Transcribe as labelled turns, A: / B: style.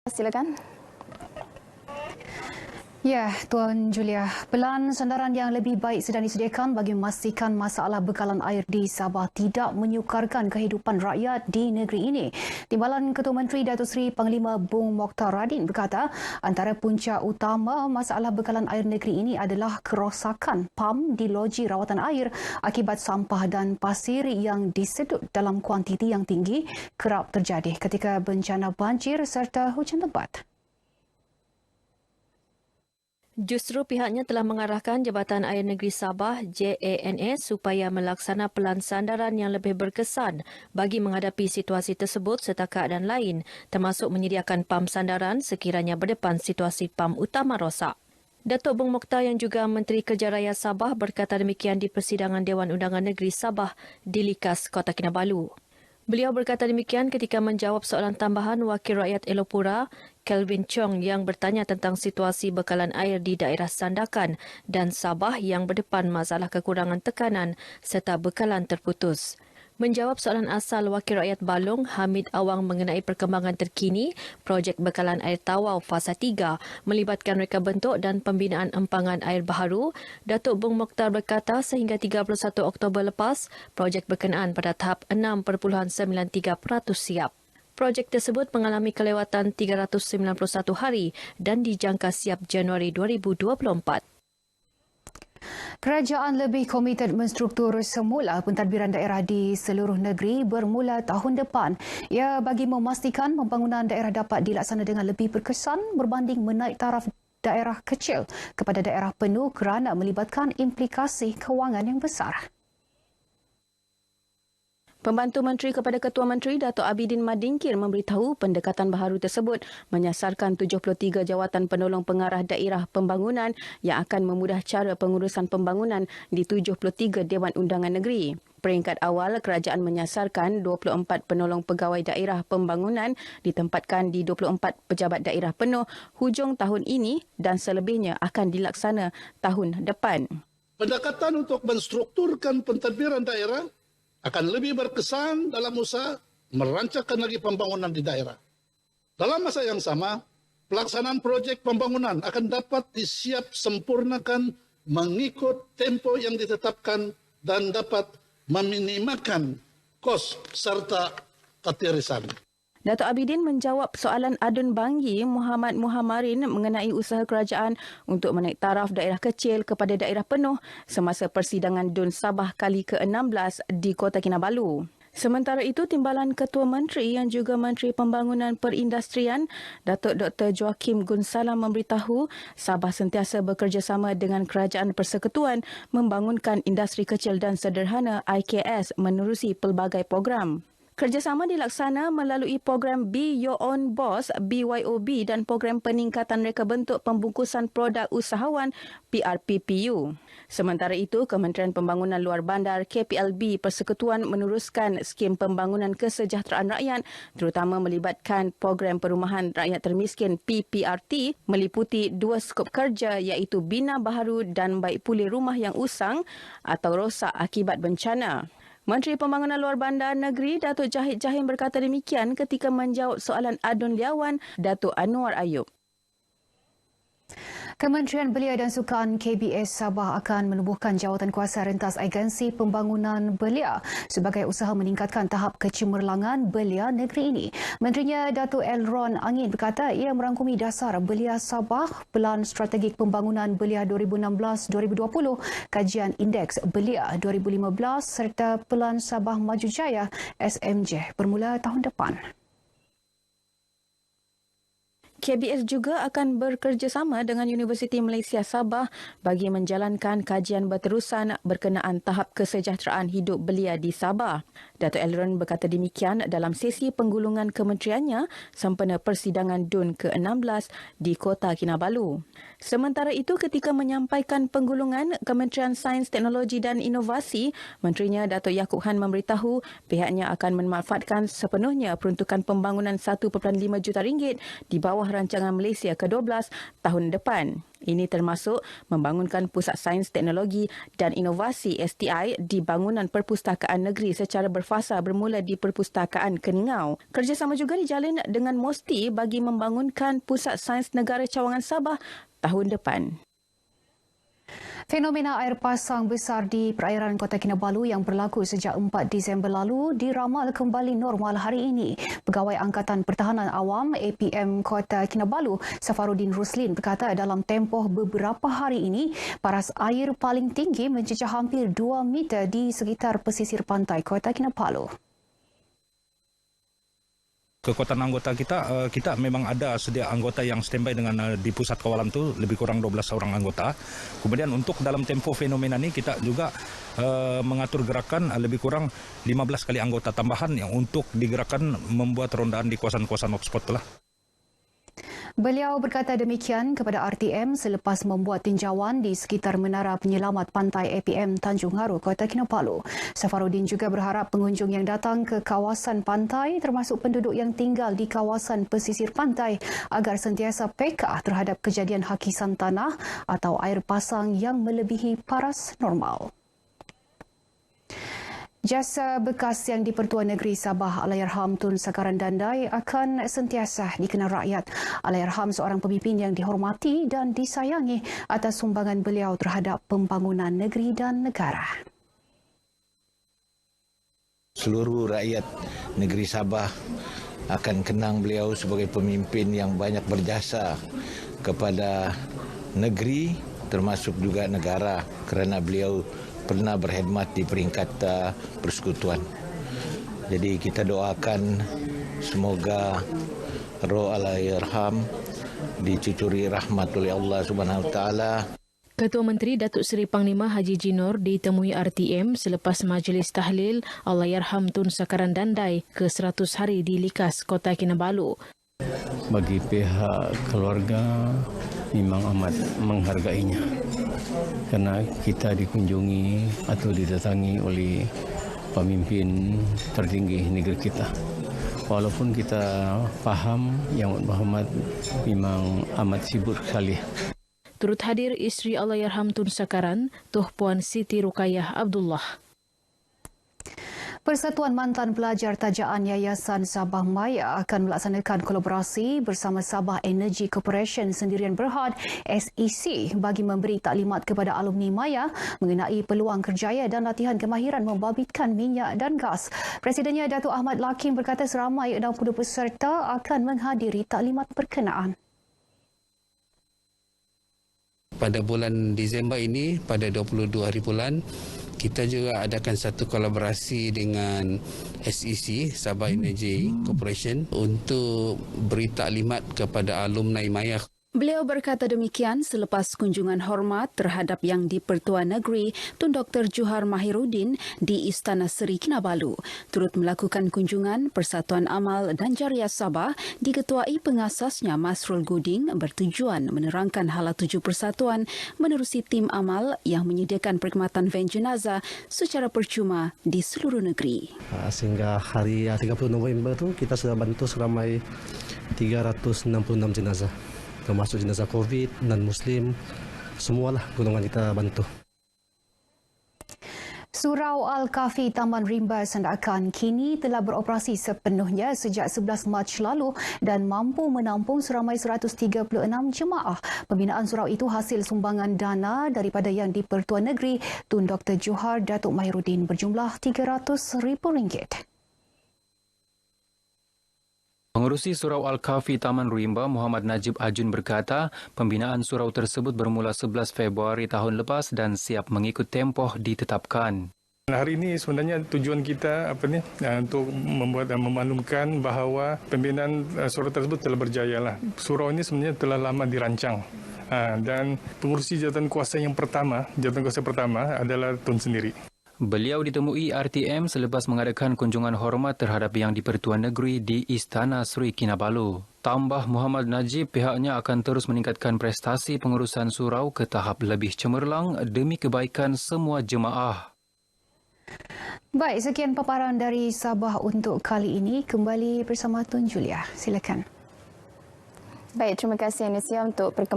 A: Silakan. Ya, Tuan Julia, pelan sandaran yang lebih baik sedang disediakan bagi memastikan masalah bekalan air di Sabah tidak menyukarkan kehidupan rakyat di negeri ini. Timbalan Ketua Menteri Datuk Seri Panglima Bung Mokhtar Radin berkata, antara punca utama masalah bekalan air negeri ini adalah kerosakan pam di loji rawatan air akibat sampah dan pasir yang disedut dalam kuantiti yang tinggi kerap terjadi ketika bencana banjir serta hujan lebat.
B: Justru pihaknya telah mengarahkan Jabatan Air Negeri Sabah JANS supaya melaksana pelan sandaran yang lebih berkesan bagi menghadapi situasi tersebut serta keadaan lain, termasuk menyediakan pam sandaran sekiranya berdepan situasi pam utama rosak. Datuk Bung Mokhtar yang juga Menteri Kerja Raya Sabah berkata demikian di persidangan Dewan Undangan Negeri Sabah di Likas, Kota Kinabalu. Beliau berkata demikian ketika menjawab soalan tambahan Wakil Rakyat Elopura, Kelvin Chong yang bertanya tentang situasi bekalan air di daerah Sandakan dan Sabah yang berdepan masalah kekurangan tekanan serta bekalan terputus. Menjawab soalan asal Wakil Rakyat Balong, Hamid Awang mengenai perkembangan terkini projek bekalan air Tawau Fasa 3 melibatkan reka bentuk dan pembinaan empangan air baharu, Datuk Bung Mokhtar berkata sehingga 31 Oktober lepas, projek berkenaan pada tahap 6.93% siap. Projek tersebut mengalami kelewatan 391 hari dan dijangka siap Januari 2024.
A: Kerajaan lebih komited menstruktur semula pentadbiran daerah di seluruh negeri bermula tahun depan. Ia bagi memastikan pembangunan daerah dapat dilaksana dengan lebih berkesan berbanding menaik taraf daerah kecil kepada daerah penuh kerana melibatkan implikasi kewangan yang besar.
C: Pembantu Menteri kepada Ketua Menteri Datuk Abidin Madingkir memberitahu pendekatan baharu tersebut menyasarkan 73 jawatan penolong pengarah daerah pembangunan yang akan memudah cara pengurusan pembangunan di 73 Dewan Undangan Negeri. Peringkat awal, kerajaan menyasarkan 24 penolong pegawai daerah pembangunan ditempatkan di 24 pejabat daerah penuh hujung tahun ini dan selebihnya akan dilaksana tahun depan.
D: Pendekatan untuk menstrukturkan pentadbiran daerah akan lebih berkesan dalam usaha merancangkan lagi pembangunan di daerah. Dalam masa yang sama, pelaksanaan projek pembangunan akan dapat disiap sempurnakan mengikut tempo yang ditetapkan dan dapat meminimalkan kos serta ketirisan.
C: Datuk Abidin menjawab soalan Adun Banggi Muhammad Muhammarin mengenai usaha kerajaan untuk menaik taraf daerah kecil kepada daerah penuh semasa persidangan DUN Sabah kali ke-16 di Kota Kinabalu. Sementara itu, Timbalan Ketua Menteri yang juga Menteri Pembangunan Perindustrian, Datuk Dr. Joakim Gunsalam memberitahu Sabah sentiasa bekerjasama dengan Kerajaan Persekutuan membangunkan industri kecil dan sederhana IKS menerusi pelbagai program. Kerjasama dilaksana melalui program Be Your Own Boss BYOB dan program peningkatan reka bentuk pembungkusan produk usahawan PRPPU. Sementara itu, Kementerian Pembangunan Luar Bandar KPLB Persekutuan meneruskan skim pembangunan kesejahteraan rakyat terutama melibatkan program perumahan rakyat termiskin PPRT meliputi 2 skop kerja iaitu bina baharu dan baik pulih rumah yang usang atau rosak akibat bencana. Menteri Pembangunan Luar Bandar Negeri Datuk Jahid Jahim berkata demikian ketika menjawab soalan Adun Liawan Datuk Anwar Ayub.
A: Kementerian Belia dan Sukan KBS Sabah akan menubuhkan jawatan kuasa rentas agensi pembangunan belia sebagai usaha meningkatkan tahap kecemerlangan belia negeri ini. Menterinya Datuk Elron Angin berkata ia merangkumi dasar Belia Sabah, Pelan Strategik Pembangunan Belia 2016-2020, Kajian Indeks Belia 2015 serta Pelan Sabah Maju Jaya SMJ bermula tahun depan.
C: KBS juga akan bekerjasama dengan Universiti Malaysia Sabah bagi menjalankan kajian berterusan berkenaan tahap kesejahteraan hidup belia di Sabah. Datuk Elron berkata demikian dalam sesi penggulungan kementeriannya sempena persidangan DUN ke-16 di Kota Kinabalu. Sementara itu, ketika menyampaikan penggulungan Kementerian Sains, Teknologi dan Inovasi, Menterinya Datuk Yaakob Han memberitahu pihaknya akan memanfaatkan sepenuhnya peruntukan pembangunan 1.5 juta ringgit di bawah Rumah Rancangan Malaysia ke-12 tahun depan. Ini termasuk membangunkan Pusat Sains Teknologi dan Inovasi STI di bangunan Perpustakaan Negeri secara berfasa bermula di Perpustakaan Keningau. Kerjasama juga dijalin dengan MOSTI bagi membangunkan Pusat Sains Negara Cawangan Sabah tahun depan.
A: Fenomena air pasang besar di perairan Kota Kinabalu yang berlaku sejak 4 Disember lalu diramal kembali normal hari ini. Pegawai Angkatan Pertahanan Awam APM Kota Kinabalu, Safarudin Ruslin berkata dalam tempoh beberapa hari ini, paras air paling tinggi mencecah hampir 2 meter di sekitar pesisir pantai Kota Kinabalu.
E: Kekuatan anggota kita memang ada sedia anggota yang standby dengan di pusat kawalan itu lebih kurang 12 orang anggota. Kemudian untuk dalam tempo fenomena ini kita juga mengatur gerakan lebih kurang 15 kali anggota tambahan yang untuk digerakkan membuat rondaan di kawasan-kawasan hotspot lah.
A: Beliau berkata demikian kepada RTM selepas membuat tinjauan di sekitar Menara Penyelamat Pantai APM Tanjung Haru, Kota Kinabalu. Safarudin juga berharap pengunjung yang datang ke kawasan pantai termasuk penduduk yang tinggal di kawasan pesisir pantai agar sentiasa peka terhadap kejadian hakisan tanah atau air pasang yang melebihi paras normal. Jasa bekas yang di-Pertuan Negeri Sabah Allahyarham Tun Sakaran Dandai akan sentiasa dikenal rakyat. Allahyarham seorang pemimpin yang dihormati dan disayangi atas sumbangan beliau terhadap pembangunan negeri dan negara.
F: Seluruh rakyat negeri Sabah akan kenang beliau sebagai pemimpin yang banyak berjasa kepada negeri termasuk juga negara kerana beliau pernah berkhidmat di peringkat persekutuan. Jadi kita doakan semoga roh Allahyarham dicucuri rahmat oleh Allah Subhanahu Wa Taala.
B: Ketua Menteri Datuk Seri Panglima Haji Jinor ditemui RTM selepas majlis tahlil Allahyarham Tun Sakaran Dandai ke-100 hari di Likas, Kota Kinabalu.
G: Bagi pihak keluarga memang amat menghargainya kerana kita dikunjungi atau didatangi oleh pemimpin tertinggi negeri kita. Walaupun kita faham Yang Berhormat memang amat sibuk sekali.
B: Turut hadir isteri Allahyarham Tun Sakaran, Tuh Puan Siti Rukayah Abdullah.
A: Persatuan Mantan Pelajar Tajaan Yayasan Sabah Maya akan melaksanakan kolaborasi bersama Sabah Energy Corporation Sendirian Berhad SEC bagi memberi taklimat kepada alumni Maya mengenai peluang kerjaya dan latihan kemahiran membabitkan minyak dan gas. Presidennya Datuk Ahmad Lakim berkata seramai 60 peserta akan menghadiri taklimat berkenaan.
H: Pada bulan Disember ini, pada 22 hari bulan, kita juga adakan satu kolaborasi dengan SEC, Sabah Energy Corporation, untuk beri taklimat kepada alumni Maya.
C: Beliau berkata demikian selepas kunjungan hormat terhadap Yang di-Pertuan Negeri Tun Dr. Juhar Mahiruddin di Istana Seri Kinabalu. Turut melakukan kunjungan Persatuan Amal dan Jariah Sabah diketuai pengasasnya Masrul Guding bertujuan menerangkan hala tuju persatuan menerusi tim amal yang menyediakan perkhidmatan van jenazah secara percuma di seluruh negeri.
I: Sehingga hari 30 November tu kita sudah bantu seramai 366 jenazah. Termasuk jenazah COVID, non-Muslim, semualah golongan kita bantu.
A: Surau Al-Kafi Taman Rimba Sandakan kini telah beroperasi sepenuhnya sejak 11 Mac lalu dan mampu menampung seramai 136 jemaah. Pembinaan surau itu hasil sumbangan dana daripada Yang di-Pertuan Negeri Tun Dr. Juhar Datuk Mahiruddin berjumlah RM300,000.
J: Pengerusi Surau Al-Kafi Taman Rimba Muhammad Najib Ajun berkata, pembinaan surau tersebut bermula 11 Februari tahun lepas dan siap mengikut tempoh ditetapkan.
K: Hari ini sebenarnya tujuan kita untuk membuat dan memaklumkan bahawa pembinaan surau tersebut telah berjaya lah. Surau ini sebenarnya telah lama dirancang. Dan pengurusi jawatan kuasa pertama adalah Tun sendiri.
J: Beliau ditemui RTM selepas mengadakan kunjungan hormat terhadap Yang di-Pertuan Negeri di Istana Seri Kinabalu. Tambah Muhammad Najib, pihaknya akan terus meningkatkan prestasi pengurusan surau ke tahap lebih cemerlang demi kebaikan semua jemaah.
A: Baik, sekian paparan dari Sabah untuk kali ini. Kembali bersama Tun Julia. Silakan.
L: Baik, terima kasih Anusia untuk perkembangan